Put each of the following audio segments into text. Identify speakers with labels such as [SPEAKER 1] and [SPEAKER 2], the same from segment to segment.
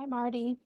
[SPEAKER 1] Hi, Marty.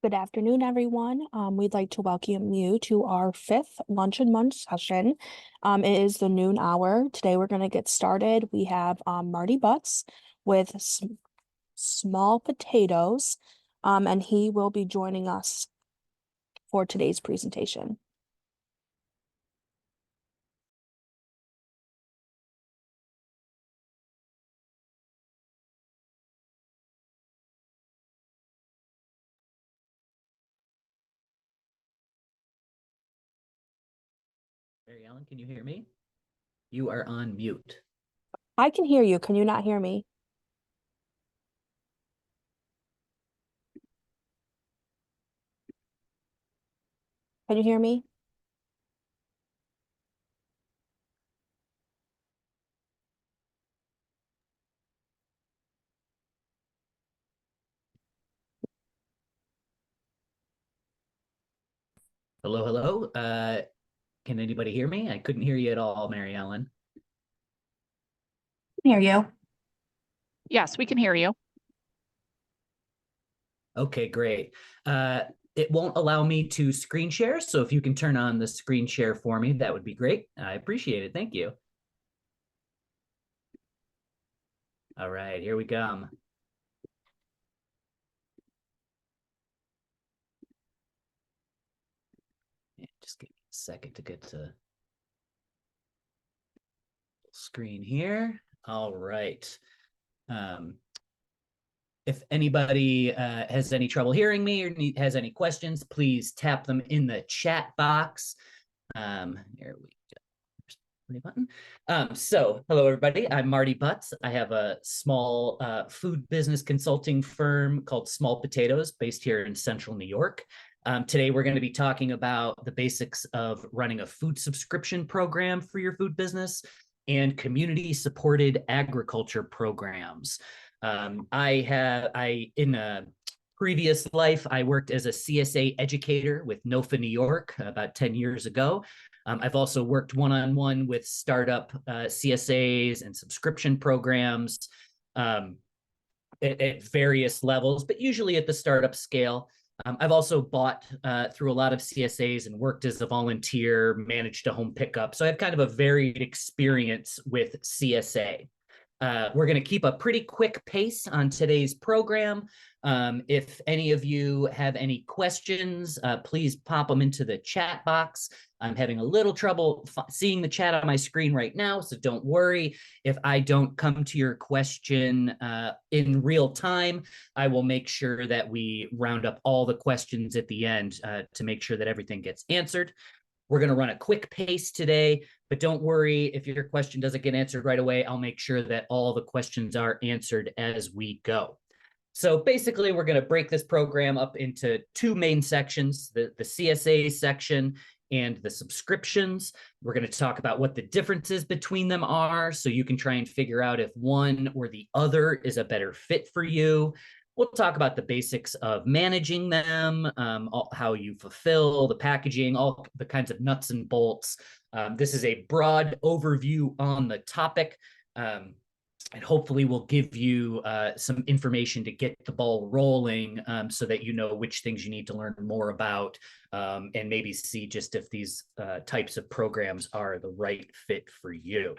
[SPEAKER 1] Good afternoon, everyone. We'd like to welcome you to our fifth Lunch and Munch session. It is the noon hour. Today we're going to get started. We have Marty Butts with small potatoes, and he will be joining us for today's presentation.
[SPEAKER 2] Mary Ellen, can you hear me? You are on mute.
[SPEAKER 1] I can hear you. Can you not hear me? Can you hear me?
[SPEAKER 2] Hello, hello. Can anybody hear me? I couldn't hear you at all, Mary Ellen.
[SPEAKER 1] Hear you.
[SPEAKER 3] Yes, we can hear you.
[SPEAKER 2] Okay, great. It won't allow me to screen share, so if you can turn on the screen share for me, that would be great. I appreciate it. Thank you. All right, here we come. Just give me a second to get to screen here. All right. If anybody has any trouble hearing me or has any questions, please tap them in the chat box. Here we go. Button. So hello, everybody. I'm Marty Butts. I have a small food business consulting firm called Small Potatoes based here in central New York. Today, we're going to be talking about the basics of running a food subscription program for your food business and community-supported agriculture programs. In a previous life, I worked as a CSA educator with NOFA New York about 10 years ago. I've also worked one-on-one with startup CSAs and subscription programs at various levels, but usually at the startup scale. I've also bought through a lot of CSAs and worked as a volunteer, managed a home pickup. So I have kind of a varied experience with CSA. We're going to keep a pretty quick pace on today's program. If any of you have any questions, please pop them into the chat box. I'm having a little trouble seeing the chat on my screen right now, so don't worry. If I don't come to your question in real time, I will make sure that we round up all the questions at the end to make sure that everything gets answered. We're going to run a quick pace today, but don't worry if your question doesn't get answered right away. I'll make sure that all the questions are answered as we go. So basically, we're going to break this program up into two main sections, the CSA section and the subscriptions. We're going to talk about what the differences between them are, so you can try and figure out if one or the other is a better fit for you. We'll talk about the basics of managing them, how you fulfill the packaging, all the kinds of nuts and bolts. This is a broad overview on the topic, and hopefully will give you some information to get the ball rolling so that you know which things you need to learn more about and maybe see just if these types of programs are the right fit for you.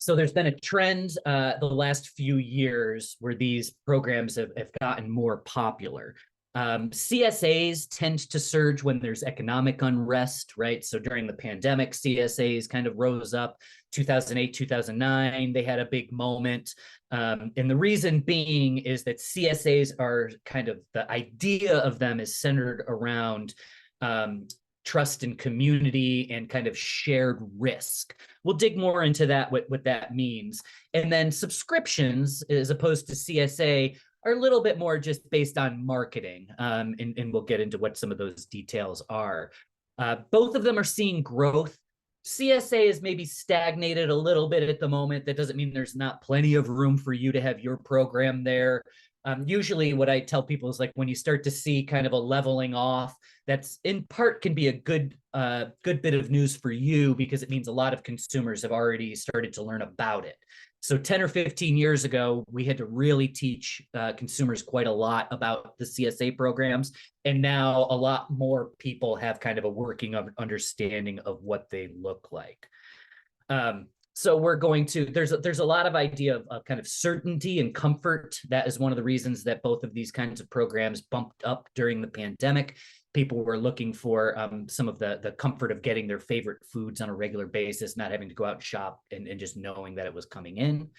[SPEAKER 2] So there's been a trend the last few years where these programs have gotten more popular. CSAs tend to surge when there's economic unrest, right? So during the pandemic, CSAs kind of rose up. 2008, 2009, they had a big moment. And the reason being is that CSAs are kind of, the idea of them is centered around trust and community and kind of shared risk. We'll dig more into that, what that means. And then subscriptions, as opposed to CSA, are a little bit more just based on marketing. And we'll get into what some of those details are. Both of them are seeing growth. CSA is maybe stagnated a little bit at the moment. That doesn't mean there's not plenty of room for you to have your program there. Usually what I tell people is, like, when you start to see kind of a leveling off, that's in part can be a good bit of news for you, because it means a lot of consumers have already started to learn about it. So 10 or 15 years ago, we had to really teach consumers quite a lot about the CSA programs. And now a lot more people have kind of a working understanding of what they look like. So we're going to, there's a lot of idea of kind of certainty and comfort. That is one of the reasons that both of these kinds of programs bumped up during the pandemic. People were looking for some of the comfort of getting their favorite foods on a regular basis, not having to go out and shop and just knowing that it was coming in.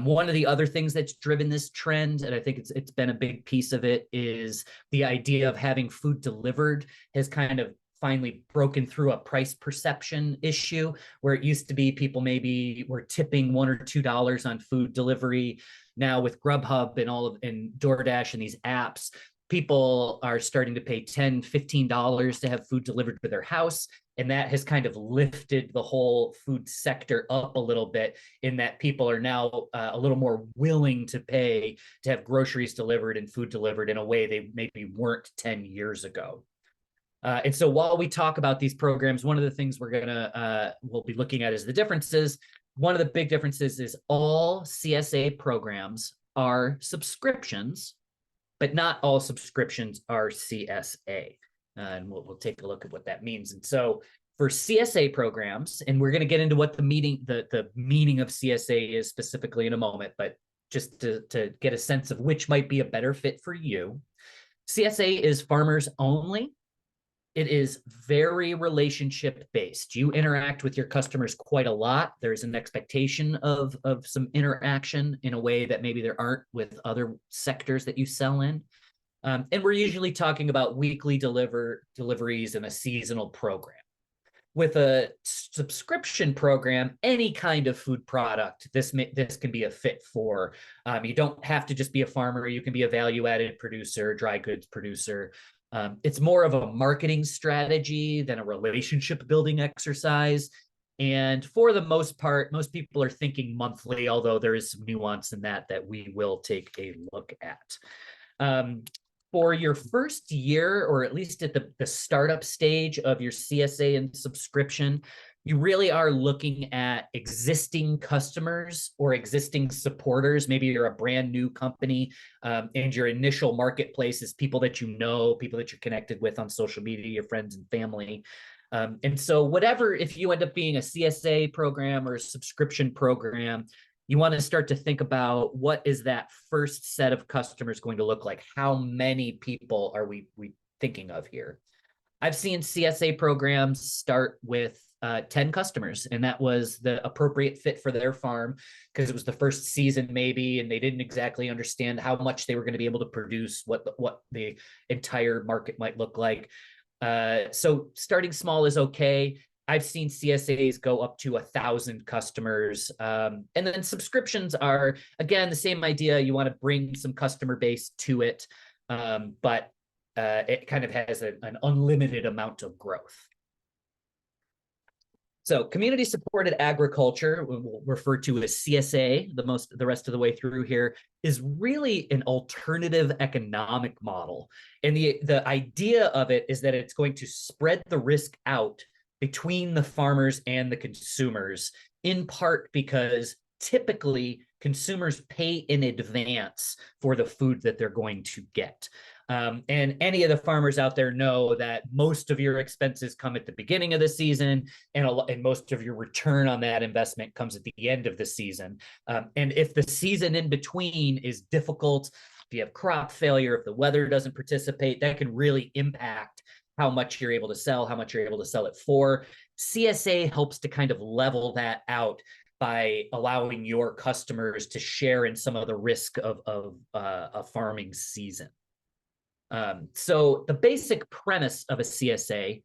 [SPEAKER 2] One of the other things that's driven this trend, and I think it's been a big piece of it, is the idea of having food delivered has kind of finally broken through a price perception issue, where it used to be people maybe were tipping $1 or $2 on food delivery. Now with Grubhub and DoorDash and these apps, people are starting to pay $10, $15 to have food delivered to their house. And that has kind of lifted the whole food sector up a little bit, in that people are now a little more willing to pay to have groceries delivered and food delivered in a way they maybe weren't 10 years ago. And so while we talk about these programs, one of the things we'll be looking at is the differences. One of the big differences is all CSA programs are subscriptions, but not all subscriptions are CSA. And we'll take a look at what that means. And so for CSA programs, and we're going to get into what the meaning of CSA is specifically in a moment, but just to get a sense of which might be a better fit for you. CSA is farmers only. It is very relationship based. You interact with your customers quite a lot. There's an expectation of some interaction in a way that maybe there aren't with other sectors that you sell in. And we're usually talking about weekly deliveries and a seasonal program. With a subscription program, any kind of food product, this can be a fit for. You don't have to just be a farmer. You can be a value-added producer, dry goods producer. It's more of a marketing strategy than a relationship building exercise. And for the most part, most people are thinking monthly, although there is some nuance in that we will take a look at. For your first year, or at least at the startup stage of your CSA and subscription, you really are looking at existing customers or existing supporters. Maybe you're a brand new company, and your initial marketplace is people that you know, people that you're connected with on social media, your friends and family. And so if you end up being a CSA program or a subscription program, you want to start to think about, what is that first set of customers going to look like? How many people are we thinking of here? I've seen CSA programs start with 10 customers, and that was the appropriate fit for their farm because it was the first season maybe, and they didn't exactly understand how much they were going to be able to produce, what the entire market might look like. So starting small is okay. I've seen CSAs go up to 1,000 customers. And then subscriptions are, again, the same idea. You want to bring some customer base to it, but it kind of has an unlimited amount of growth. So community supported agriculture, we'll refer to as CSA the rest of the way through here, is really an alternative economic model. And the idea of it is that it's going to spread the risk out between the farmers and the consumers, in part because typically consumers pay in advance for the food that they're going to get. And any of the farmers out there know that most of your expenses come at the beginning of the season, and most of your return on that investment comes at the end of the season. And if the season in between is difficult, if you have crop failure, if the weather doesn't participate, that can really impact how much you're able to sell, how much you're able to sell it for. CSA helps to kind of level that out by allowing your customers to share in some of the risk of a farming season. So the basic premise of a CSA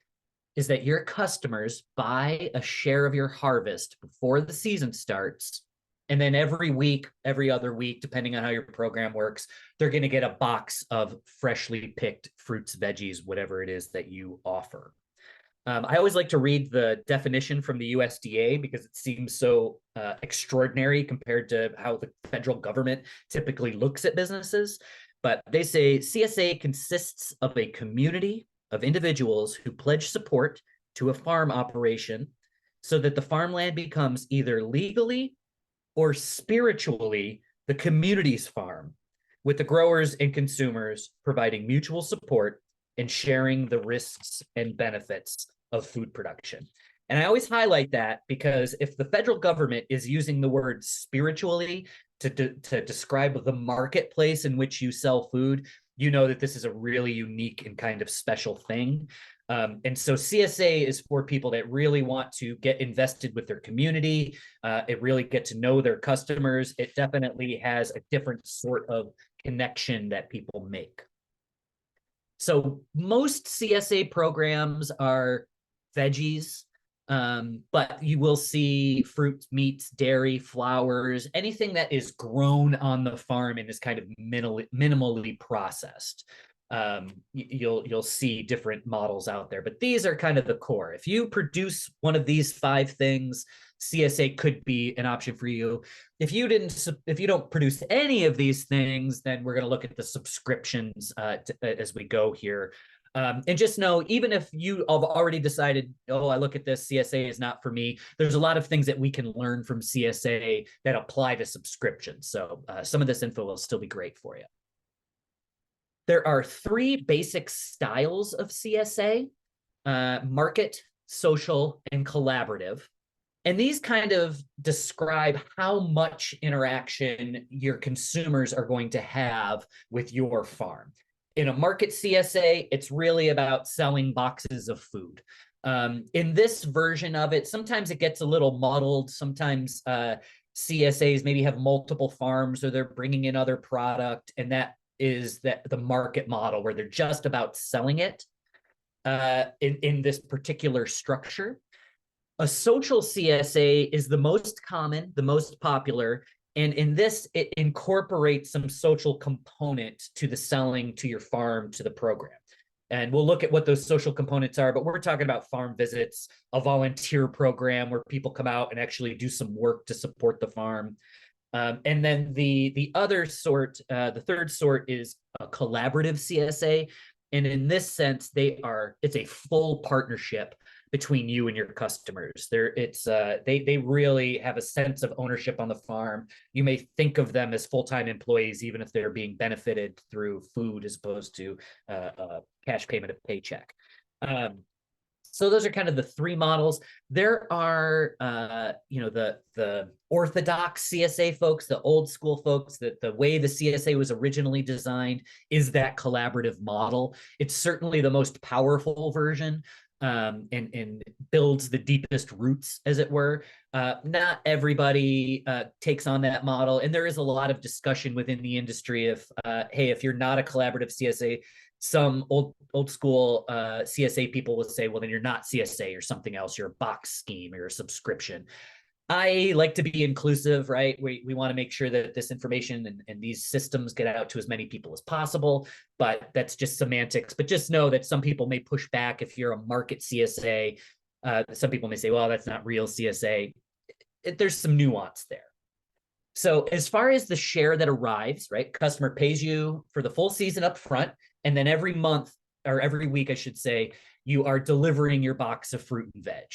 [SPEAKER 2] is that your customers buy a share of your harvest before the season starts. And then every week, every other week, depending on how your program works, they're going to get a box of freshly picked fruits, veggies, whatever it is that you offer. I always like to read the definition from the USDA because it seems so extraordinary compared to how the federal government typically looks at businesses. But they say CSA consists of a community of individuals who pledge support to a farm operation so that the farmland becomes either legally or spiritually the community's farm, with the growers and consumers providing mutual support and sharing the risks and benefits of food production. And I always highlight that because if the federal government is using the word spiritually to describe the marketplace in which you sell food, you know that this is a really unique and kind of special thing. And so CSA is for people that really want to get invested with their community. It really get to know their customers. It definitely has a different sort of connection that people make. So most CSA programs are veggies, but you will see fruits, meats, dairy, flowers, anything that is grown on the farm and is kind of minimally processed. You'll see different models out there, but these are kind of the core. If you produce one of these 5 things, CSA could be an option for you. If you don't produce any of these things, then we're going to look at the subscriptions as we go here. And just know, even if you have already decided, oh, I look at this, CSA is not for me, there's a lot of things that we can learn from CSA that apply to subscriptions. So some of this info will still be great for you. There are 3 basic styles of CSA, market, social, and collaborative. And these kind of describe how much interaction your consumers are going to have with your farm. In a market CSA, it's really about selling boxes of food. In this version of it, sometimes it gets a little muddled. Sometimes CSAs maybe have multiple farms or they're bringing in other product, and that is the market model where they're just about selling it in this particular structure. A social CSA is the most common, the most popular, and in this, it incorporates some social component to the selling to your farm, to the program. And we'll look at what those social components are, but we're talking about farm visits, a volunteer program where people come out and actually do some work to support the farm. And then the other sort, the third sort is a collaborative CSA. And in this sense, it's a full partnership between you and your customers. They really have a sense of ownership on the farm. You may think of them as full-time employees, even if they're being benefited through food as opposed to cash payment of paycheck. So those are kind of the 3 models. There are, the orthodox CSA folks, the old school folks, that the way the CSA was originally designed is that collaborative model. It's certainly the most powerful version. And builds the deepest roots, as it were. Not everybody takes on that model. And there is a lot of discussion within the industry of, hey, if you're not a collaborative CSA, some old school CSA people will say, well, then you're not CSA or something else. You're a box scheme or a subscription. I like to be inclusive, right? We want to make sure that this information and these systems get out to as many people as possible, but that's just semantics. But just know that some people may push back if you're a market CSA. Some people may say, well, that's not real CSA. There's some nuance there. So as far as the share that arrives, right? Customer pays you for the full season up front, and then every month, or every week, I should say, you are delivering your box of fruit and veg.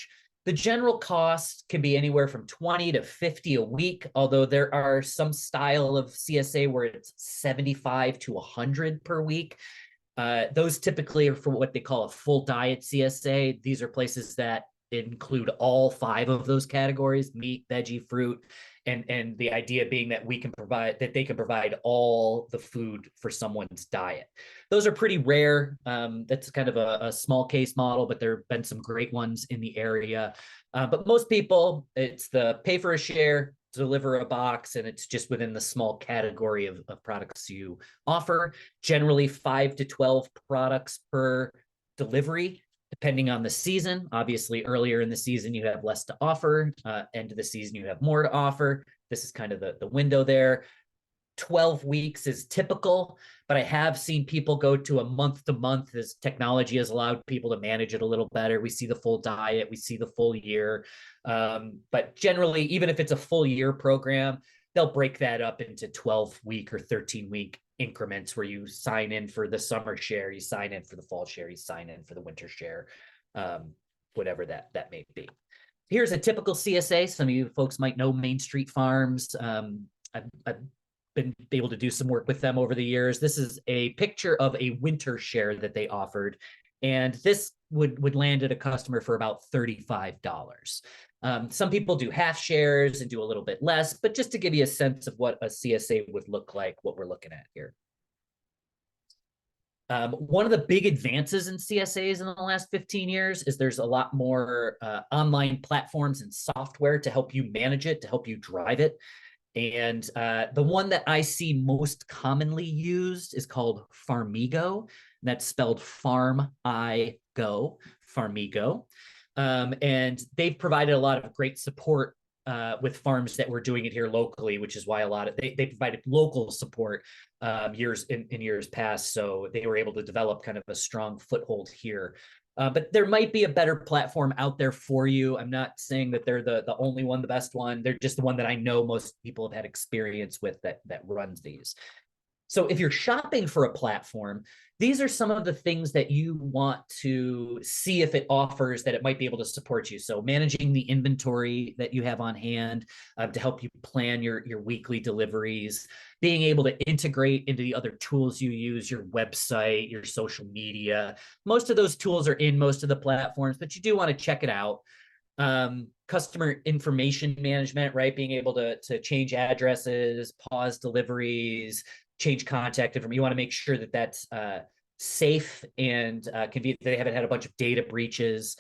[SPEAKER 2] The general cost can be anywhere from $20 to $50 a week, although there are some style of CSA where it's $75 to $100 per week. Those typically are for what they call a full diet CSA. These are places that include all 5 of those categories: meat, veggie, fruit, and the idea being that they can provide all the food for someone's diet. Those are pretty rare. That's kind of a small case model, but there have been some great ones in the area. But most people, it's the pay for a share, deliver a box, and it's just within the small category of products you offer. Generally 5 to 12 products per delivery, depending on the season. Obviously, earlier in the season, you have less to offer. End of the season, you have more to offer. This is kind of the window there. 12 weeks is typical, but I have seen people go to a month to month as technology has allowed people to manage it a little better. We see the full diet, we see the full year. But generally, even if it's a full year program, they'll break that up into 12-week or 13-week increments where you sign in for the summer share, you sign in for the fall share, you sign in for the winter share, whatever that may be. here's a typical CSA. Some of you folks might know Main Street Farms. I've been able to do some work with them over the years. This is a picture of a winter share that they offered, and this would land at a customer for about $35. Some people do half shares and do a little bit less, but just to give you a sense of what a CSA would look like, what we're looking at here. One of the big advances in CSAs in the last 15 years is there's a lot more online platforms and software to help you manage it, to help you drive it. And the one that I see most commonly used is called Farmigo. That's spelled Farm-I-Go, Farmigo. And they've provided a lot of great support with farms that were doing it here locally, which is why they provided local support years past. So they were able to develop kind of a strong foothold here. But there might be a better platform out there for you. I'm not saying that they're the only one, the best one. They're just the one that I know most people have had experience with that runs these. So if you're shopping for a platform, these are some of the things that you want to see if it offers that it might be able to support you. So managing the inventory that you have on hand to help you plan your weekly deliveries, being able to integrate into the other tools you use, your website, your social media. Most of those tools are in most of the platforms, but you do want to check it out. Customer information management, right? Being able to change addresses, pause deliveries, change contact information. You want to make sure that that's safe and convenient. They haven't had a bunch of data breaches.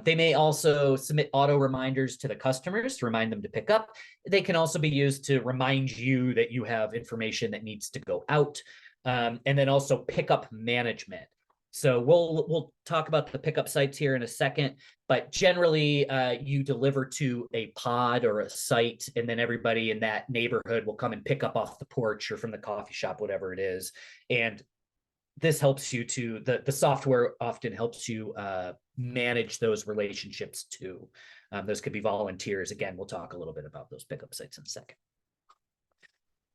[SPEAKER 2] They may also submit auto reminders to the customers to remind them to pick up. They can also be used to remind you that you have information that needs to go out. And then also pickup management. So we'll talk about the pickup sites here in a second, but generally you deliver to a pod or a site, and then everybody in that neighborhood will come and pick up off the porch or from the coffee shop, whatever it is. And this helps you the software often helps you manage those relationships too. Those could be volunteers. Again, we'll talk a little bit about those pickup sites in a second.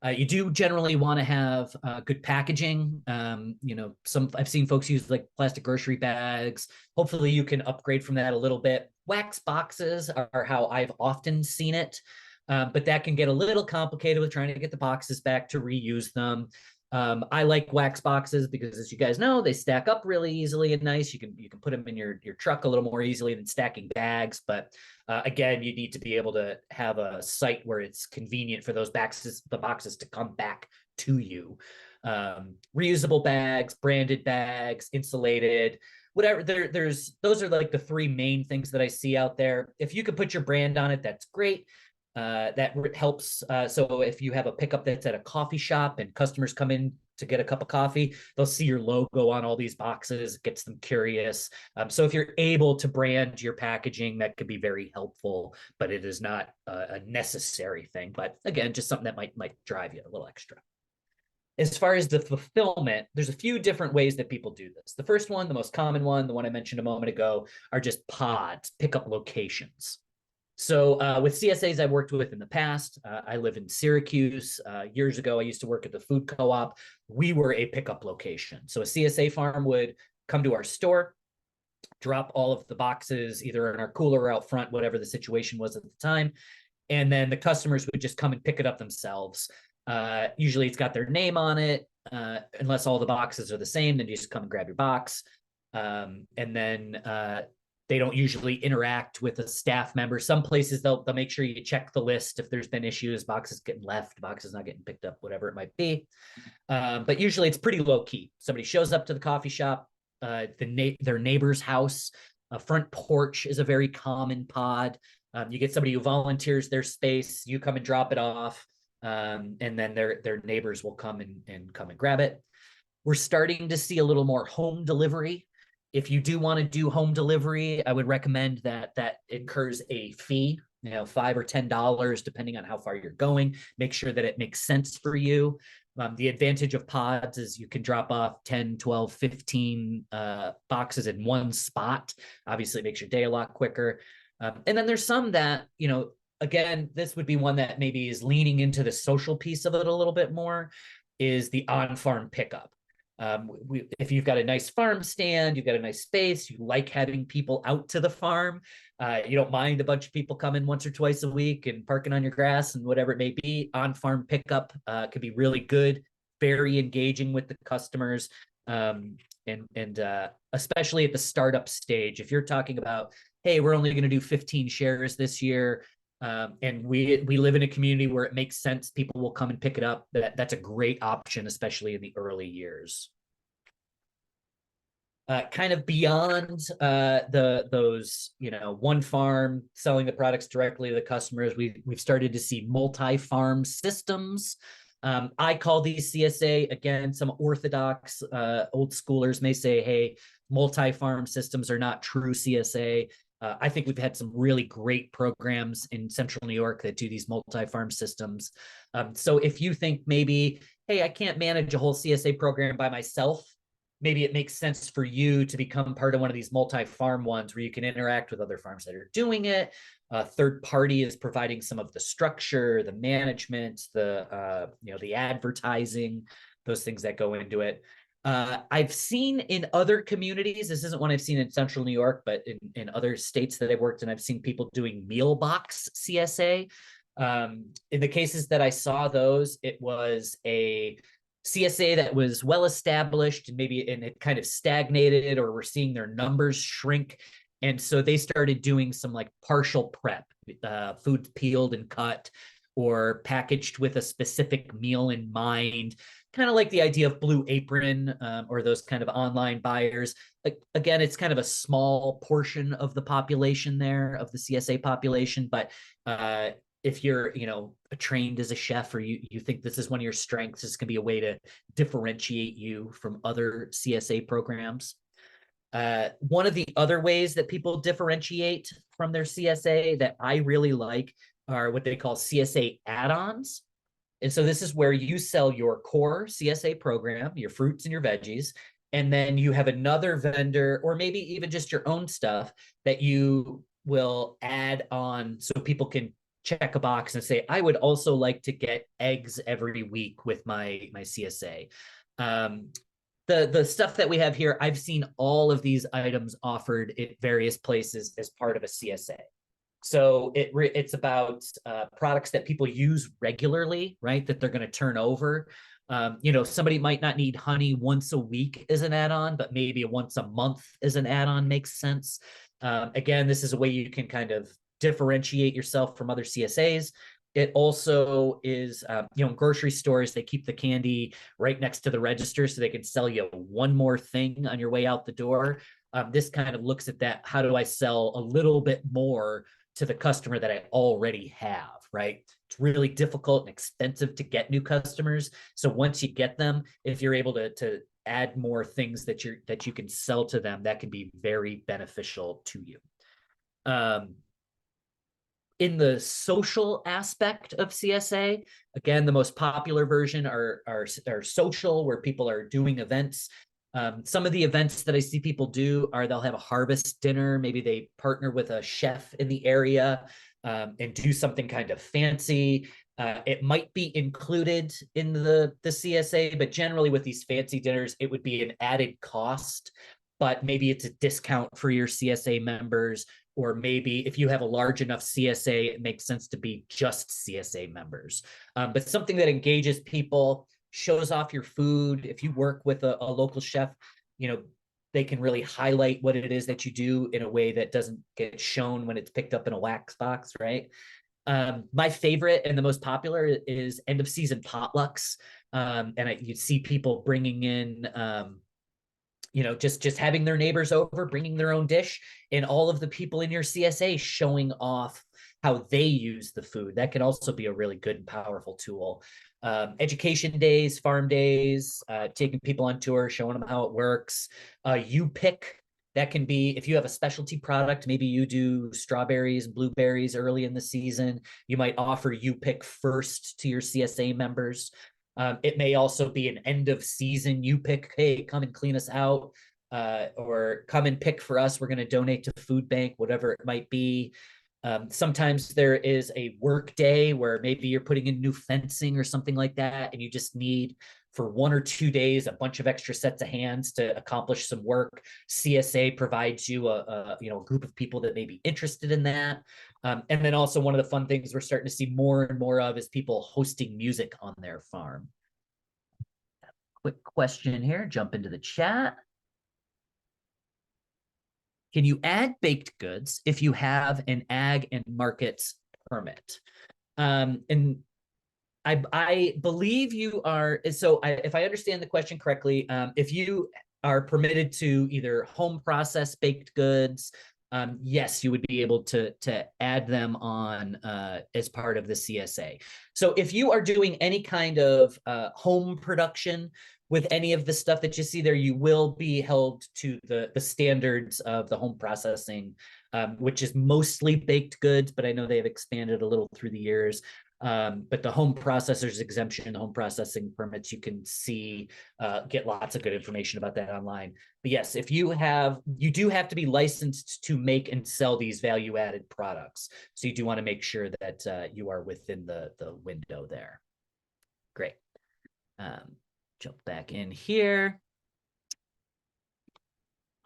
[SPEAKER 2] You do generally want to have good packaging. I've seen folks use like plastic grocery bags. Hopefully you can upgrade from that a little bit. Wax boxes are how I've often seen it, but that can get a little complicated with trying to get the boxes back to reuse them. I like wax boxes because, as you guys know, they stack up really easily and nice. You can put them in your truck a little more easily than stacking bags. But again, you need to be able to have a site where it's convenient for the boxes to come back to you. Reusable bags, branded bags, insulated, whatever. Those are like the three main things that I see out there. If you could put your brand on it, that's great. That helps. So if you have a pickup that's at a coffee shop and customers come in to get a cup of coffee, they'll see your logo on all these boxes. It gets them curious. So if you're able to brand your packaging, that could be very helpful, but it is not a necessary thing. But again, just something that might drive you a little extra. As far as the fulfillment, there's a few different ways that people do this. The first one, the most common one, the one I mentioned a moment ago, are just pods, pickup locations. So with CSAs I've worked with in the past, I live in Syracuse. Years ago, I used to work at the food co-op. We were a pickup location. So a CSA farm would come to our store, drop all of the boxes either in our cooler or out front, whatever the situation was at the time. And then the customers would just come and pick it up themselves. Usually it's got their name on it. Unless all the boxes are the same, then you just come and grab your box. And then they don't usually interact with a staff member. Some places they'll make sure you check the list if there's been issues, boxes getting left, boxes not getting picked up, whatever it might be. But usually it's pretty low key. Somebody shows up to the coffee shop, their neighbor's house, a front porch is a very common pod. You get somebody who volunteers their space, you come and drop it off, and then their neighbors will come and come and grab it. We're starting to see a little more home delivery. If you do want to do home delivery, I would recommend that incurs a fee, $5 or $10, depending on how far you're going. Make sure that it makes sense for you. The advantage of pods is you can drop off 10, 12, 15 boxes in one spot. Obviously, it makes your day a lot quicker. And then there's some that, again, this would be one that maybe is leaning into the social piece of it a little bit more, is the on-farm pickup. If you've got a nice farm stand, you've got a nice space, you like having people out to the farm, you don't mind a bunch of people coming once or twice a week and parking on your grass and whatever it may be, on-farm pickup could be really good, very engaging with the customers. And especially at the startup stage, if you're talking about, hey, we're only going to do 15 shares this year, and we live in a community where it makes sense, people will come and pick it up. That's a great option, especially in the early years. Kind of beyond those, one farm selling the products directly to the customers, we've started to see multi-farm systems. I call these CSA. Again, some orthodox old schoolers may say, hey, multi-farm systems are not true CSA. I think we've had some really great programs in Central New York that do these multi-farm systems. So if you think maybe, hey, I can't manage a whole CSA program by myself, maybe it makes sense for you to become part of one of these multi-farm ones where you can interact with other farms that are doing it. Third party is providing some of the structure, the management, the advertising, those things that go into it. I've seen in other communities, this isn't one I've seen in Central New York, but in other states that I've worked in, I've seen people doing meal box CSA. In the cases that I saw those, it was a CSA that was well established and it kind of stagnated, or we're seeing their numbers shrink. And so they started doing some like partial prep, food peeled and cut or packaged with a specific meal in mind, kind of like the idea of Blue Apron, or those kind of online buyers. Again, it's kind of a small portion of the population there, of the CSA population, but if you're, trained as a chef, or you think this is one of your strengths, this can be a way to differentiate you from other CSA programs. One of the other ways that people differentiate from their CSA that I really like are what they call CSA add-ons. And so this is where you sell your core CSA program, your fruits and your veggies, and then you have another vendor, or maybe even just your own stuff, that you will add on so people can check a box and say, I would also like to get eggs every week with my CSA. The stuff that we have here, I've seen all of these items offered at various places as part of a CSA. So it's about products that people use regularly, right? That they're going to turn over. Somebody might not need honey once a week as an add-on, but maybe once a month as an add-on makes sense. Again, this is a way you can kind of differentiate yourself from other CSAs. It also is, in grocery stores, they keep the candy right next to the register so they can sell you one more thing on your way out the door. This kind of looks at that. How do I sell a little bit more to the customer that I already have, right? It's really difficult and expensive to get new customers. So once you get them, if you're able to add more things that you can sell to them, that can be very beneficial to you. In the social aspect of CSA, again, the most popular version are social, where people are doing events. Some of the events that I see people do are they'll have a harvest dinner. Maybe they partner with a chef in the area and do something kind of fancy. It might be included in the CSA, but generally with these fancy dinners, it would be an added cost, but maybe it's a discount for your CSA members. Or maybe if you have a large enough CSA, it makes sense to be just CSA members. But something that engages people, shows off your food. If you work with a local chef, they can really highlight what it is that you do in a way that doesn't get shown when it's picked up in a wax box, right? My favorite and the most popular is end of season potlucks. And you see people bringing in, just having their neighbors over, bringing their own dish, and all of the people in your CSA showing off how they use the food. That can also be a really good and powerful tool. Education days, farm days, taking people on tour, showing them how it works. You pick, that can be, if you have a specialty product, maybe you do strawberries and blueberries early in the season, you might offer you pick first to your CSA members. It may also be an end of season you pick, hey, come and clean us out, or come and pick for us. We're going to donate to food bank, whatever it might be. Sometimes there is a work day where maybe you're putting in new fencing or something like that, and you just need for 1 or 2 days, a bunch of extra sets of hands to accomplish some work. CSA provides you a group of people that may be interested in that. And then also one of the fun things we're starting to see more and more of is people hosting music on their farm. Quick question here, jump into the chat. Can you add baked goods if you have an ag and markets permit? And I believe you are, so if I understand the question correctly, if you are permitted to either home process baked goods, yes, you would be able to add them on as part of the CSA. So if you are doing any kind of home production with any of the stuff that you see there, you will be held to the standards of the home processing, which is mostly baked goods, but I know they have expanded a little through the years. But the home processor's exemption, the home processing permits, you can see, get lots of good information about that online. But yes, if you do have to be licensed to make and sell these value-added products. So you do want to make sure that you are within the window there. Great. Jump back in here.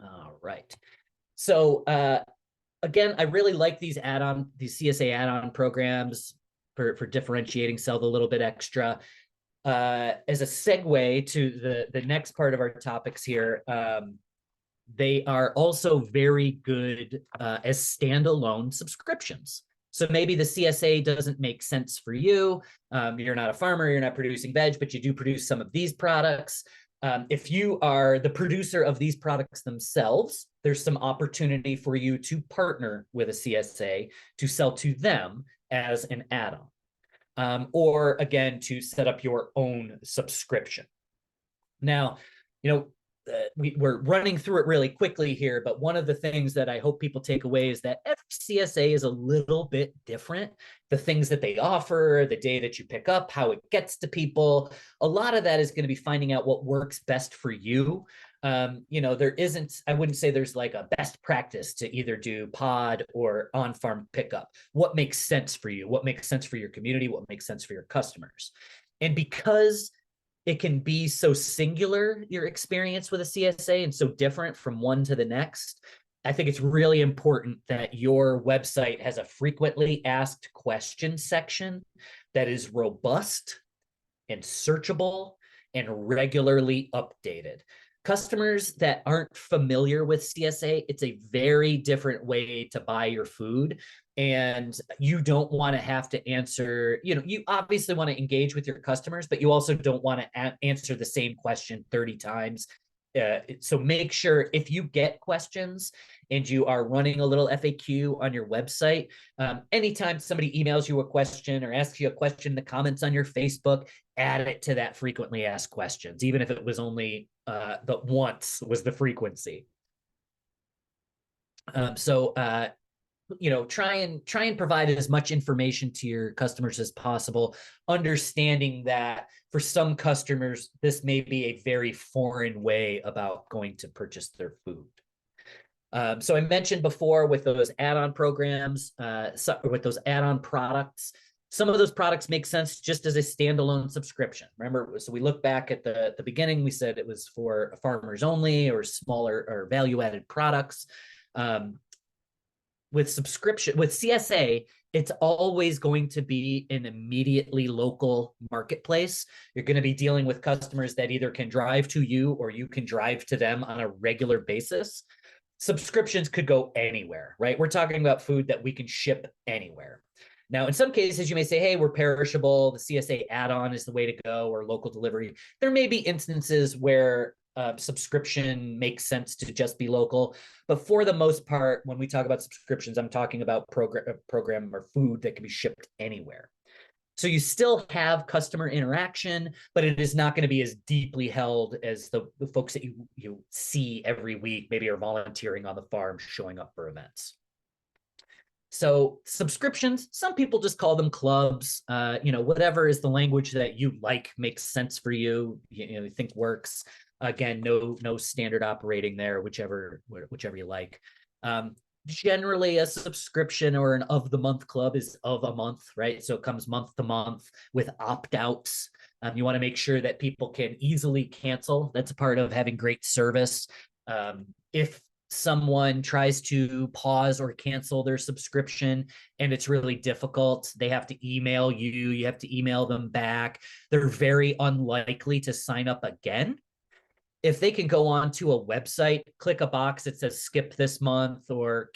[SPEAKER 2] All right. So again, I really like these CSA add-on programs for differentiating, sell the little bit extra. As a segue to the next part of our topics here, they are also very good as standalone subscriptions. So maybe the CSA doesn't make sense for you. You're not a farmer, you're not producing veg, but you do produce some of these products. If you are the producer of these products themselves, there's some opportunity for you to partner with a CSA to sell to them as an add-on, or again, to set up your own subscription. Now, we're running through it really quickly here, but one of the things that I hope people take away is that every CSA is a little bit different. The things that they offer, the day that you pick up, how it gets to people, a lot of that is going to be finding out what works best for you. There isn't, I wouldn't say there's like a best practice to either do pod or on-farm pickup. What makes sense for you? What makes sense for your community? What makes sense for your customers? And because it can be so singular, your experience with a CSA, and so different from one to the next, I think it's really important that your website has a frequently asked questions section that is robust and searchable and regularly updated. Customers that aren't familiar with CSA, it's a very different way to buy your food. And you don't want to have to answer, you obviously want to engage with your customers, but you also don't want to answer the same question 30 times. So make sure if you get questions and you are running a little FAQ on your website, anytime somebody emails you a question or asks you a question in the comments on your Facebook, add it to that frequently asked questions, even if it was only the once was the frequency. Try and provide as much information to your customers as possible, understanding that for some customers, this may be a very foreign way about going to purchase their food. So I mentioned before with those add-on programs, with those add-on products, some of those products make sense just as a standalone subscription. Remember, so we look back at the beginning, we said it was for farmers only or smaller or value-added products. With CSA, it's always going to be an immediately local marketplace. You're going to be dealing with customers that either can drive to you or you can drive to them on a regular basis. Subscriptions could go anywhere, right? We're talking about food that we can ship anywhere. Now, in some cases, you may say, hey, we're perishable. The CSA add-on is the way to go, or local delivery. There may be instances where subscription makes sense to just be local. But for the most part, when we talk about subscriptions, I'm talking about program or food that can be shipped anywhere. So you still have customer interaction, but it is not going to be as deeply held as the folks that you see every week, maybe are volunteering on the farm, showing up for events. So subscriptions, some people just call them clubs, whatever is the language that you like, makes sense for you, you think works. Again, no standard operating there, whichever you like. Generally, a subscription or an of the month club is of a month, right? So it comes month to month with opt-outs. You want to make sure that people can easily cancel. That's a part of having great service. If someone tries to pause or cancel their subscription and it's really difficult, they have to email you, you have to email them back. They're very unlikely to sign up again. If they can go on to a website, click a box that says skip this month or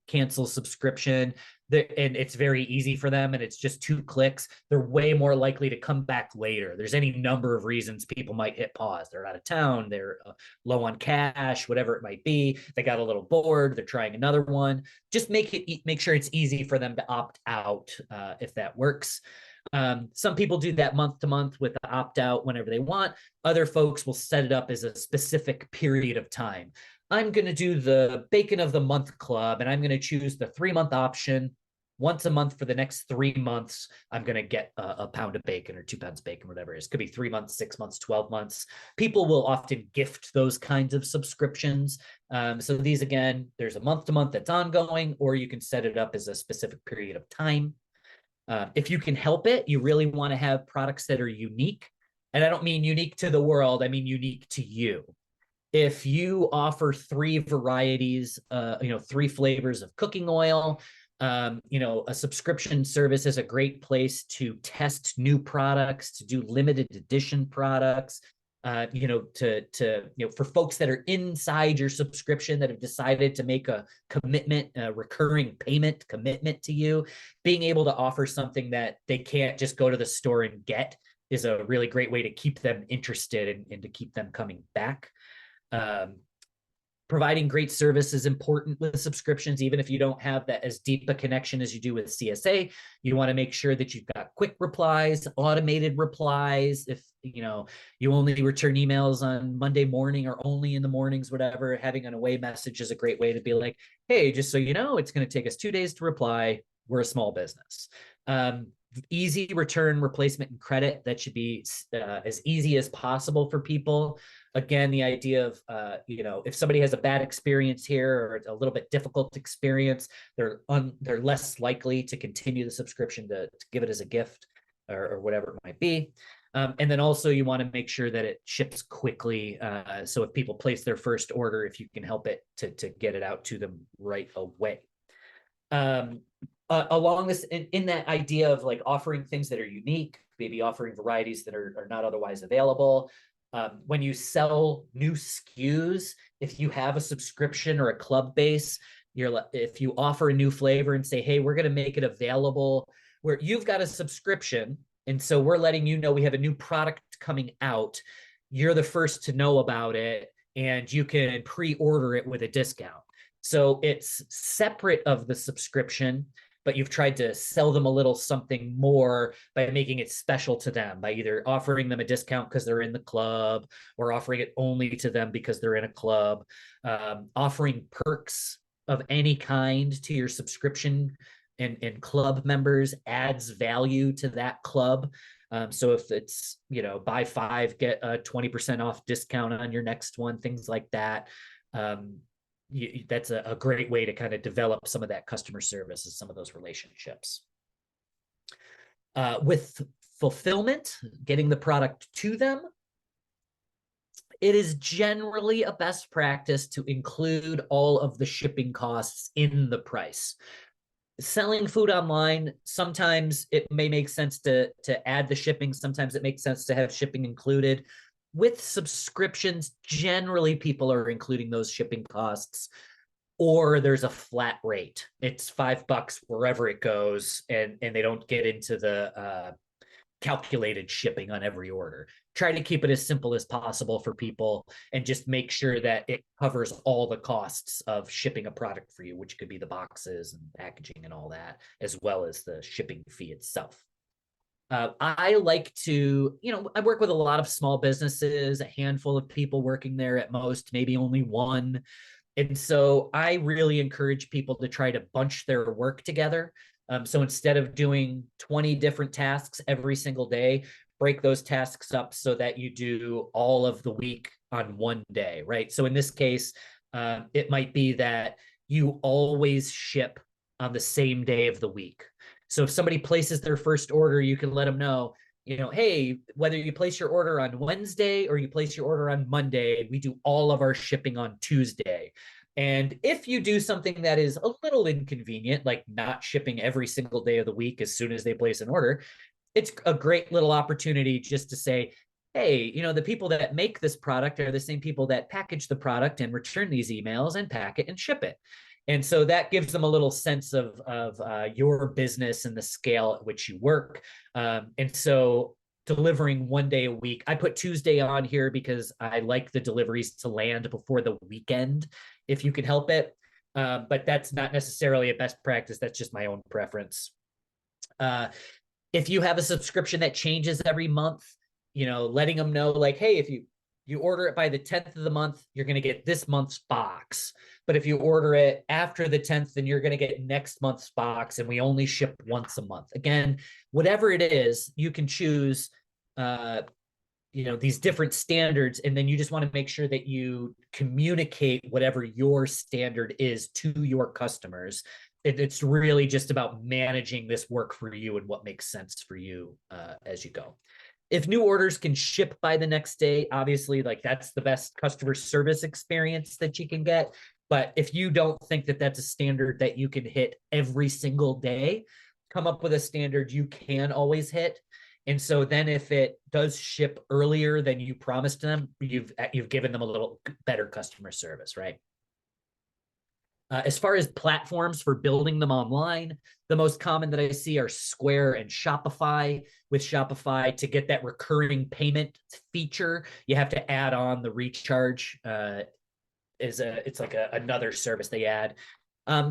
[SPEAKER 2] cancel subscription, and it's very easy for them and it's just 2 clicks, they're way more likely to come back later. There's any number of reasons people might hit pause. They're out of town, they're low on cash, whatever it might be, they got a little bored, they're trying another one. Just make sure it's easy for them to opt out if that works. Some people do that month to month with the opt out whenever they want. Other folks will set it up as a specific period of time. I'm going to do the bacon of the month club, and I'm going to choose the 3-month option. Once a month for the next 3 months, I'm going to get a pound of bacon or 2 pounds of bacon, whatever it is. Could be 3 months, 6 months, 12 months. People will often gift those kinds of subscriptions. So these, again, there's a month to month that's ongoing, or you can set it up as a specific period of time. If you can help it, you really want to have products that are unique. And I don't mean unique to the world, I mean unique to you. If you offer 3 varieties, 3 flavors of cooking oil, a subscription service is a great place to test new products, to do limited edition products, for folks that are inside your subscription that have decided to make a commitment, a recurring payment commitment to you, being able to offer something that they can't just go to the store and get is a really great way to keep them interested and to keep them coming back. Providing great service is important with subscriptions, even if you don't have that as deep a connection as you do with CSA. You want to make sure that you've got quick replies, automated replies. If you only return emails on Monday morning or only in the mornings, whatever, having an away message is a great way to be like, hey, just so you know, it's going to take us 2 days to reply. We're a small business. Easy return, replacement, and credit. That should be as easy as possible for people. Again, the idea of, if somebody has a bad experience here or a little bit difficult experience, they're less likely to continue the subscription to give it as a gift or whatever it might be. And then also you want to make sure that it ships quickly. So if people place their first order, if you can help it to get it out to them right away. Along this, in that idea of like offering things that are unique, maybe offering varieties that are not otherwise available. When you sell new SKUs, if you have a subscription or a club base, if you offer a new flavor and say, hey, we're going to make it available where you've got a subscription, and so we're letting you know we have a new product coming out, you're the first to know about it, and you can pre-order it with a discount. So it's separate of the subscription, but you've tried to sell them a little something more by making it special to them, by either offering them a discount because they're in the club or offering it only to them because they're in a club, offering perks of any kind to your subscription and club members adds value to that club. So if it's, buy 5, get a 20% off discount on your next one, things like that. That's a great way to kind of develop some of that customer service and some of those relationships. With fulfillment, getting the product to them, it is generally a best practice to include all of the shipping costs in the price. Selling food online, sometimes it may make sense to add the shipping. Sometimes it makes sense to have shipping included. With subscriptions, generally people are including those shipping costs, or there's a flat rate. It's $5 wherever it goes, and they don't get into the calculated shipping on every order. Try to keep it as simple as possible for people and just make sure that it covers all the costs of shipping a product for you, which could be the boxes and packaging and all that, as well as the shipping fee itself. I like to, I work with a lot of small businesses, a handful of people working there at most, maybe only one. And so I really encourage people to try to bunch their work together. So instead of doing 20 different tasks every single day, break those tasks up so that you do all of the week on one day, right? So in this case, it might be that you always ship on the same day of the week. So if somebody places their first order, you can let them know hey, whether you place your order on Wednesday or you place your order on Monday, we do all of our shipping on Tuesday. And if you do something that is a little inconvenient, like not shipping every single day of the week as soon as they place an order, it's a great little opportunity just to say, hey, the people that make this product are the same people that package the product and return these emails and pack it and ship it. And so that gives them a little sense of your business and the scale at which you work. And so delivering one day a week, I put Tuesday on here because I like the deliveries to land before the weekend, if you can help it. But that's not necessarily a best practice. That's just my own preference. If you have a subscription that changes every month, letting them know like, hey, if you order it by the 10th of the month, you're going to get this month's box. But if you order it after the 10th, then you're going to get next month's box. And we only ship once a month. Again, whatever it is, you can choose, these different standards. And then you just want to make sure that you communicate whatever your standard is to your customers. It's really just about managing this work for you and what makes sense for you as you go. If new orders can ship by the next day, obviously, like that's the best customer service experience that you can get. But if you don't think that that's a standard that you can hit every single day, come up with a standard you can always hit. And so then if it does ship earlier than you promised them, you've given them a little better customer service, right? As far as platforms for building them online, the most common that I see are Square and Shopify. With Shopify, to get that recurring payment feature, you have to add on the recharge. It's like another service they add.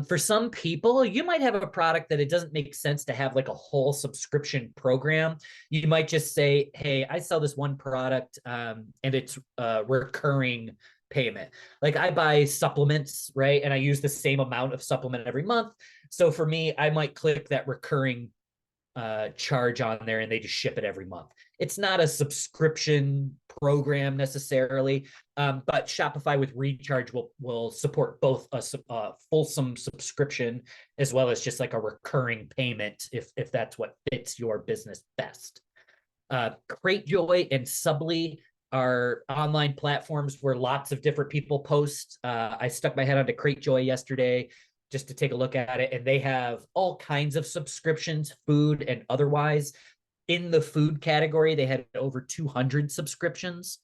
[SPEAKER 2] For some people, you might have a product that it doesn't make sense to have like a whole subscription program. You might just say, hey, I sell this one product and it's recurring payment. Like I buy supplements, right? And I use the same amount of supplement every month. So for me, I might click that recurring charge on there and they just ship it every month. It's not a subscription program necessarily, but Shopify with Recharge will support both a fulsome subscription as well as just like a recurring payment if that's what fits your business best. Cratejoy and Subly are online platforms where lots of different people post. I stuck my head onto Cratejoy yesterday just to take a look at it, and they have all kinds of subscriptions, food and otherwise. In the food category, they had over 200 subscriptions.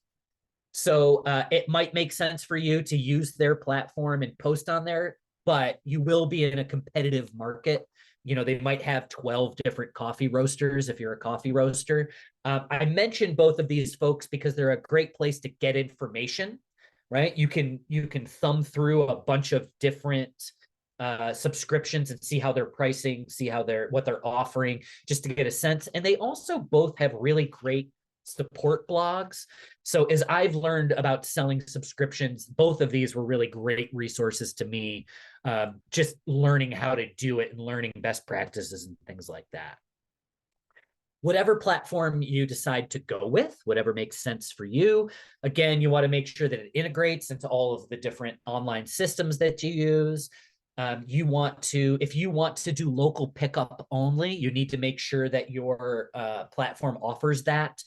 [SPEAKER 2] So it might make sense for you to use their platform and post on there, but you will be in a competitive market. They might have 12 different coffee roasters if you're a coffee roaster. I mentioned both of these folks because they're a great place to get information, right? You can thumb through a bunch of different subscriptions and see how they're pricing, see what they're offering, just to get a sense. And they also both have really great support blogs. So as I've learned about selling subscriptions, both of these were really great resources to me, just learning how to do it and learning best practices and things like that. Whatever platform you decide to go with, whatever makes sense for you. Again, you want to make sure that it integrates into all of the different online systems that you use. If you want to do local pickup only, you need to make sure that your platform offers that.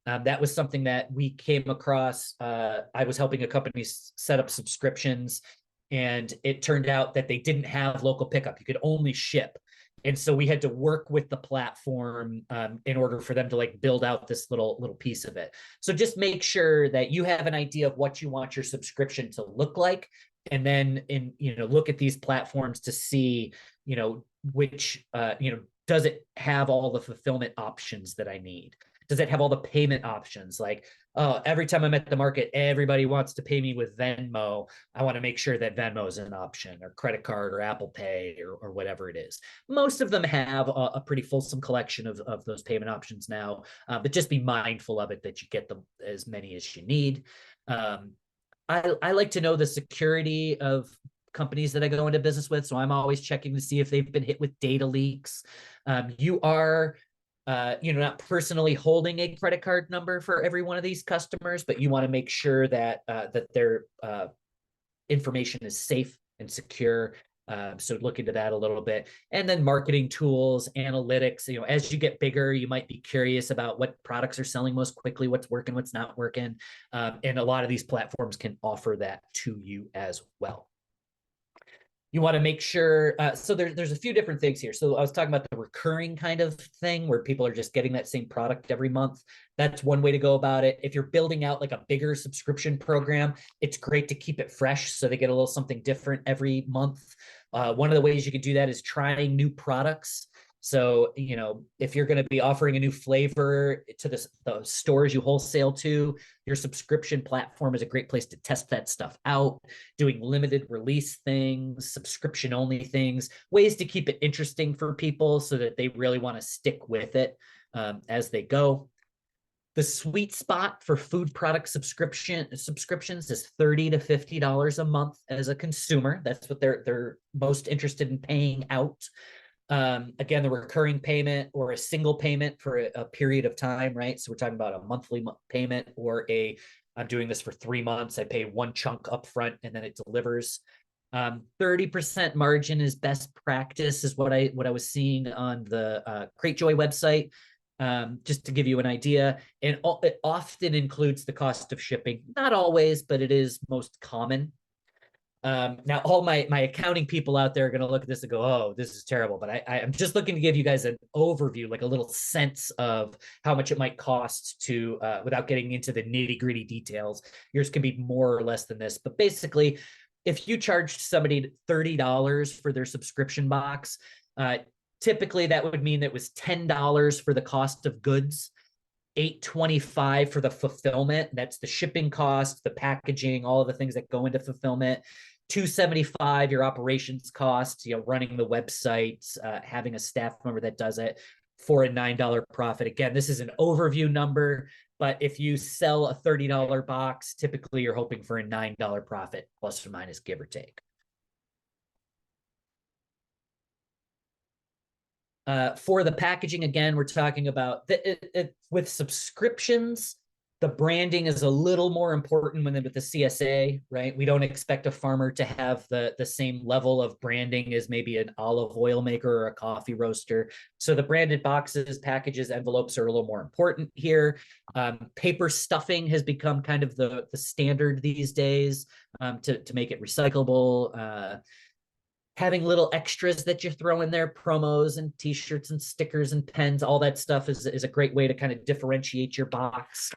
[SPEAKER 2] That was something that we came across. I was helping a company set up subscriptions, and it turned out that they didn't have local pickup. You could only ship. And so we had to work with the platform in order for them to like build out this little piece of it. So just make sure that you have an idea of what you want your subscription to look like. And then look at these platforms to see, which, does it have all the fulfillment options that I need? Does it have all the payment options? Like, oh, every time I'm at the market, everybody wants to pay me with Venmo. I want to make sure that Venmo is an option, or credit card, or Apple Pay, or whatever it is. Most of them have a pretty fulsome collection of those payment options now, but just be mindful of it, that you get them as many as you need. I like to know the security of companies that I go into business with. So I'm always checking to see if they've been hit with data leaks. You are, not personally holding a credit card number for every one of these customers, but you want to make sure that that their information is safe and secure. So look into that a little bit. And then marketing tools, analytics. As you get bigger, you might be curious about what products are selling most quickly, what's working, what's not working. And a lot of these platforms can offer that to you as well. You want to make sure, so there's a few different things here. So I was talking about the recurring kind of thing where people are just getting that same product every month. That's one way to go about it. If you're building out like a bigger subscription program, it's great to keep it fresh so they get a little something different every month. One of the ways you could do that is trying new products. So, if you're going to be offering a new flavor to the stores you wholesale to, your subscription platform is a great place to test that stuff out, doing limited release things, subscription only things, ways to keep it interesting for people so that they really want to stick with it as they go. The sweet spot for food product subscriptions is $30 to $50 a month as a consumer. That's what they're most interested in paying out. Again, the recurring payment or a single payment for a period of time, right? So we're talking about a monthly payment or I'm doing this for 3 months. I pay one chunk up front and then it delivers. 30% margin is best practice is what I was seeing on the Cratejoy website. Just to give you an idea, and it often includes the cost of shipping. Not always, but it is most common. Now all my accounting people out there are going to look at this and go, oh, this is terrible. But I'm just looking to give you guys an overview, like a little sense of how much it might cost to, without getting into the nitty gritty details. Yours can be more or less than this, but basically if you charged somebody $30 for their subscription box, typically that would mean it was $10 for the cost of goods, $8.25 for the fulfillment. That's the shipping cost, the packaging, all of the things that go into fulfillment. $2.75 your operations costs, running the websites, having a staff member that does it, for a $9 profit. Again, this is an overview number, but if you sell a $30 box, typically you're hoping for a $9 profit, plus or minus, give or take. For the packaging, again, we're talking about with subscriptions, the branding is a little more important with the CSA, right? We don't expect a farmer to have the same level of branding as maybe an olive oil maker or a coffee roaster. So the branded boxes, packages, envelopes are a little more important here. Paper stuffing has become kind of the standard these days to make it recyclable. Having little extras that you throw in there, promos and t-shirts and stickers and pens, all that stuff is a great way to kind of differentiate your box.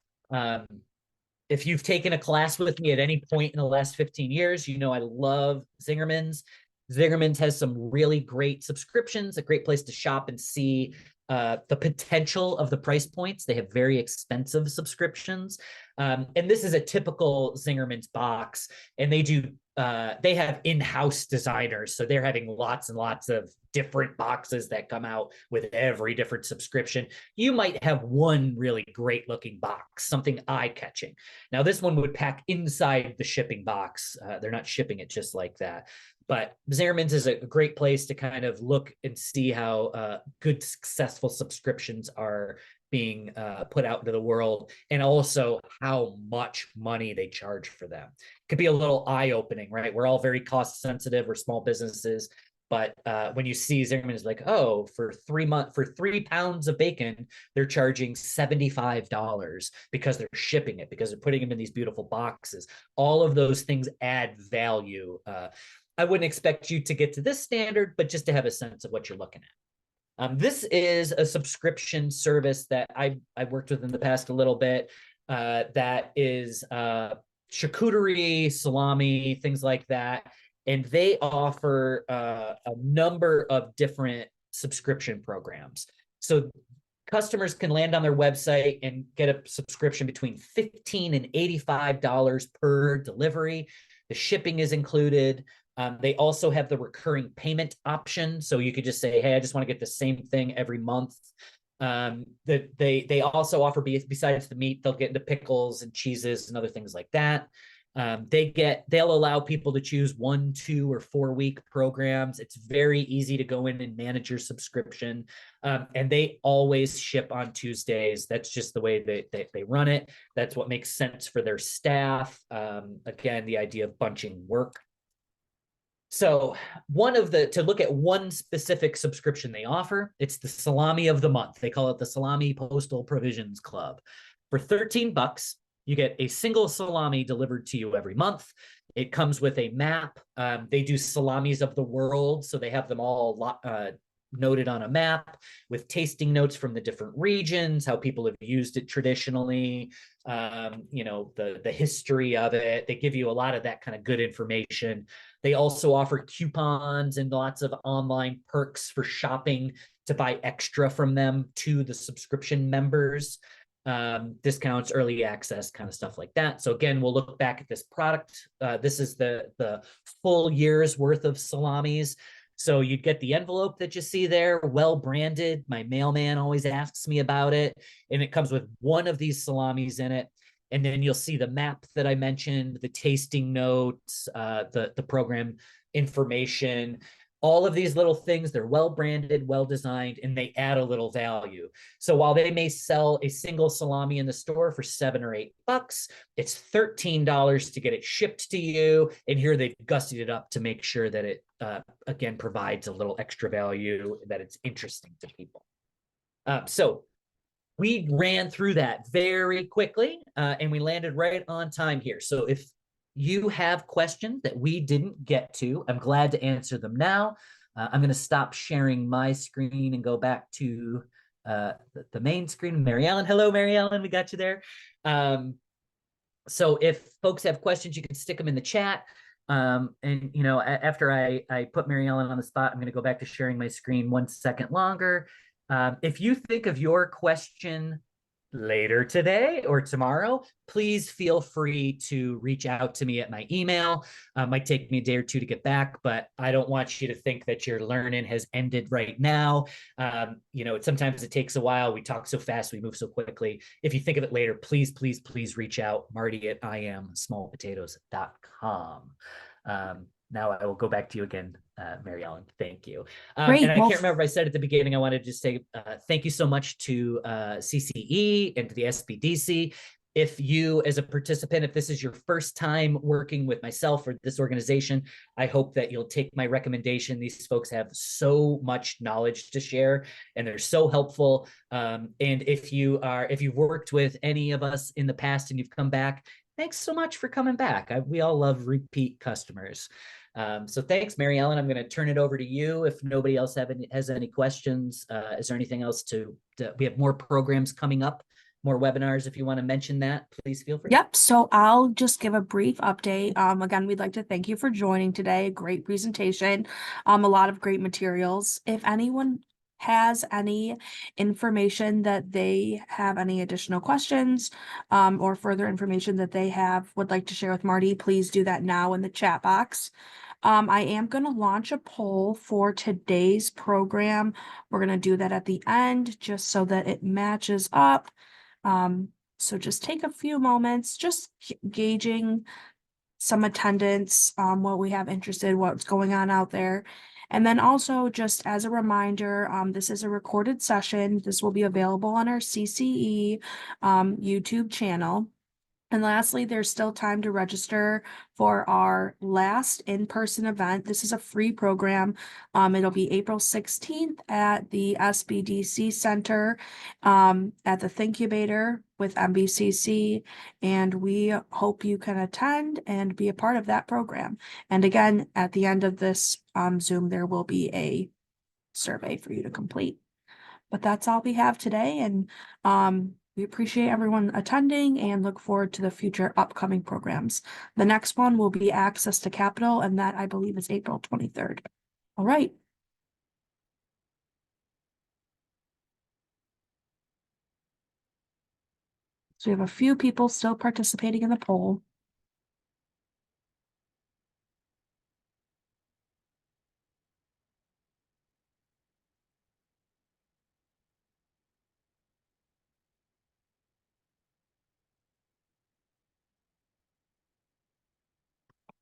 [SPEAKER 2] If you've taken a class with me at any point in the last 15 years, I love Zingerman's. Zingerman's has some really great subscriptions, a great place to shop and see the potential of the price points. They have very expensive subscriptions. And this is a typical Zingerman's box, and they have in-house designers. So they're having lots and lots of different boxes that come out with every different subscription. You might have one really great looking box, something eye-catching. Now this one would pack inside the shipping box. They're not shipping it just like that. But Zingerman's is a great place to kind of look and see how good, successful subscriptions are being put out into the world, and also how much money they charge for them. It could be a little eye-opening, right? We're all very cost sensitive. We're small businesses. But when you see Zingerman is like, oh, for 3 pounds of bacon, they're charging $75 because they're shipping it, because they're putting them in these beautiful boxes. All of those things add value. I wouldn't expect you to get to this standard, but just to have a sense of what you're looking at. This is a subscription service that I've worked with in the past a little bit. That is charcuterie, salami, things like that. And they offer a number of different subscription programs. So customers can land on their website and get a subscription between $15 and $85 per delivery. The shipping is included. They also have the recurring payment option. So you could just say, hey, I just want to get the same thing every month. They also offer, besides the meat, they'll get into pickles and cheeses and other things like that. They'll allow people to choose 1, 2, or 4 week programs. It's very easy to go in and manage your subscription. And they always ship on Tuesdays. That's just the way they run it. That's what makes sense for their staff. Again, the idea of bunching work. So to look at one specific subscription they offer, it's the salami of the month. They call it the Salami Postal Provisions Club. For $13, you get a single salami delivered to you every month. It comes with a map. They do salamis of the world, so they have them all noted on a map with tasting notes from the different regions, how people have used it traditionally, the history of it. They give you a lot of that kind of good information. They also offer coupons and lots of online perks for shopping to buy extra from them to the subscription members, discounts, early access, kind of stuff like that. So again, we'll look back at this product. This is the full year's worth of salamis. So you'd get the envelope that you see there, well branded. My mailman always asks me about it. And it comes with one of these salamis in it. And then you'll see the map that I mentioned, the tasting notes, the program information, all of these little things. They're well branded, well designed, and they add a little value. So while they may sell a single salami in the store for $7 or $8, it's $13 to get it shipped to you. And here they've gussied it up to make sure that it, again, provides a little extra value, that it's interesting to people. So we ran through that very quickly, and we landed right on time here. So if you have questions that we didn't get to, I'm glad to answer them now. I'm going to stop sharing my screen and go back to the main screen. Mary Ellen, hello, Mary Ellen, we got you there. So if folks have questions, you can stick them in the chat. And after I put Mary Ellen on the spot, I'm going to go back to sharing my screen 1 second longer. If you think of your question later today or tomorrow, please feel free to reach out to me at my email. Might take me a day or two to get back, but I don't want you to think that your learning has ended right now. Sometimes it takes a while. We talk so fast, we move so quickly. If you think of it later, please reach out, Marty at iamsmallpotatoes.com. Now I will go back to you again, Mary Ellen. Thank you.
[SPEAKER 1] Great.
[SPEAKER 2] And I can't remember if I said at the beginning, I wanted to just say thank you so much to CCE and to the SBDC. If you, as a participant, if this is your first time working with myself or this organization, I hope that you'll take my recommendation. These folks have so much knowledge to share, and they're so helpful. And if you've worked with any of us in the past and you've come back, thanks so much for coming back. We all love repeat customers. So thanks, Mary Ellen. I'm going to turn it over to you. If nobody else has any questions, is there anything else we have more programs coming up, more webinars. If you want to mention that, please feel free.
[SPEAKER 1] Yep. So I'll just give a brief update. Again, we'd like to thank you for joining today. Great presentation. A lot of great materials. If anyone has any information that they have any additional questions, or further information that they would like to share with Marty, please do that now in the chat box. I am going to launch a poll for today's program. We're going to do that at the end just so that it matches up. So just take a few moments, just gauging some attendance, what we have interested, what's going on out there. And then also just as a reminder, this is a recorded session. This will be available on our CCE YouTube channel. And lastly, there's still time to register for our last in-person event. This is a free program. It'll be April 16th at the SBDC Center at the Thinkubator with MBCC. And we hope you can attend and be a part of that program. And again, at the end of this Zoom, there will be a survey for you to complete. But that's all we have today. And we appreciate everyone attending and look forward to the future upcoming programs. The next one will be Access to Capital, and that I believe is April 23rd. All right. So we have a few people still participating in the poll.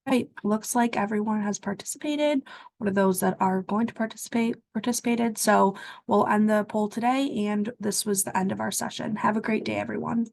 [SPEAKER 1] Right, looks like everyone has participated, or those that are going to participated. So we'll end the poll today, and this was the end of our session. Have a great day, everyone.